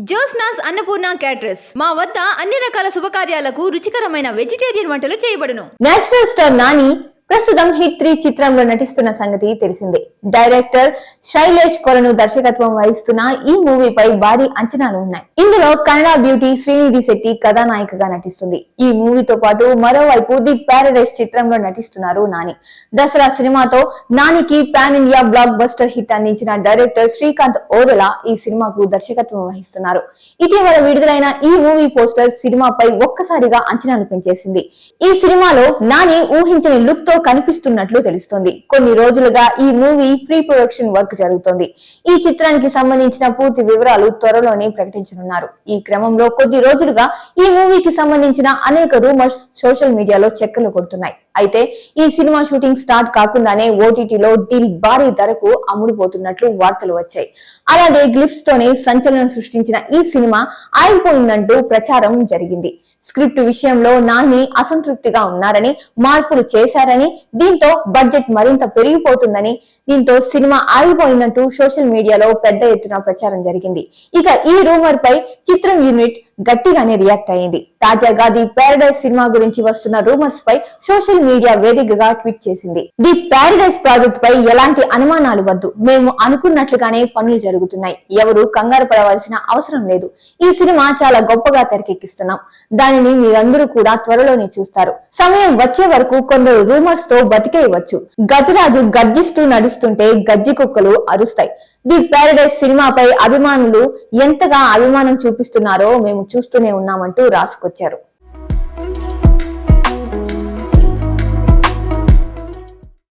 జోస్నాస్ Annapurna caterers మా వద్ద అన్ని రకాల శుభకార్యాలకు రుచికరమైన వెజిటేరియన్ వంటలు చేయబడును. నేచురల్ స్టార్ నాని ప్రస్తుతం హిట్ 3 చిత్రంలో నటిస్తున్న సంగతి తెలిసిందే. డైరెక్టర్ శైలేష్ కొలను దర్శకత్వం వహిస్తున్న ఈ మూవీపై భారీ అంచనాలు ఉన్నాయి. ఇందులో కన్నడ బ్యూటీ శ్రీనిధి శెట్టి కథానాయికగా నటిస్తుంది. ఈ మూవీతో పాటు మరోవైపు ది ప్యారడైస్ చిత్రంలో నటిస్తున్నారు నాని. దసరా సినిమాతో నానికి pan India block buster hit అందించిన డైరెక్టర్ శ్రీకాంత్ ఓదెల ఈ సినిమాకు దర్శకత్వం వహిస్తున్నారు. ఇటీవల విడుదలైన ఈ మూవీ పోస్టర్ సినిమాపై ఒక్కసారిగా అంచనాలు పెంచేసింది. ఈ సినిమాలో నాని ఊహించని లుక్ తో కనిపిస్తున్నట్లు తెలుస్తోంది. కొన్ని రోజులుగా ఈ మూవీ ప్రీ ప్రొడక్షన్ వర్క్ జరుగుతోంది. ఈ చిత్రానికి సంబంధించిన పూర్తి వివరాలు త్వరలోనే ప్రకటించనున్నారు. ఈ క్రమంలో కొద్ది రోజులుగా ఈ మూవీకి సంబంధించిన అనేక రూమర్స్ సోషల్ మీడియాలో చక్కర్లు కొడుతున్నాయి. అయితే ఈ సినిమా షూటింగ్ స్టార్ట్ కాకుండానే ఓటీటీలో డీల్ భారీ ధరకు అమ్ముడుపోతున్నట్లు వార్తలు వచ్చాయి. అలాగే గ్లిప్స్ తోనే సంచలనం సృష్టించిన ఈ సినిమా ఆగిపోయిందంటూ ప్రచారం జరిగింది. స్క్రిప్ట్ విషయంలో నాని అసంతృప్తిగా ఉన్నారని, మార్పులు చేశారని, దీంతో బడ్జెట్ మరింత పెరిగిపోతుందని, దీంతో సినిమా ఆగిపోయిందంటూ సోషల్ మీడియాలో పెద్ద ఎత్తున ప్రచారం జరిగింది. ఇక ఈ రూమర్ పై చిత్రం యూనిట్ గట్టిగానే రియాక్ట్ అయ్యింది. తాజాగా ది ప్యారడైస్ సినిమా గురించి వస్తున్న రూమర్స్ పై సోషల్ మీడియా వేదికగా ట్వీట్ చేసింది. ది ప్యారడైస్ ప్రాజెక్ట్ పై ఎలాంటి అనుమానాలు వద్దు, మేము అనుకున్నట్లుగానే పనులు జరుగుతున్నాయి, ఎవరు కంగారు పడవలసిన అవసరం లేదు. ఈ సినిమా చాలా గొప్పగా తెరకెక్కిస్తున్నాం, దానిని మీరందరూ కూడా త్వరలోనే చూస్తారు. సమయం వచ్చే వరకు కొందరు రూమర్స్ తో బతికేయవచ్చు. గజరాజు గర్జిస్తూ నడుస్తుంటే గజ్జి కుక్కలు అరుస్తాయి. ది ప్యారడైస్ సినిమాపై అభిమానులు ఎంతగా అభిమానం చూపిస్తున్నారో మేము చూస్తూనే ఉన్నామంటూ రాసుకొచ్చారు.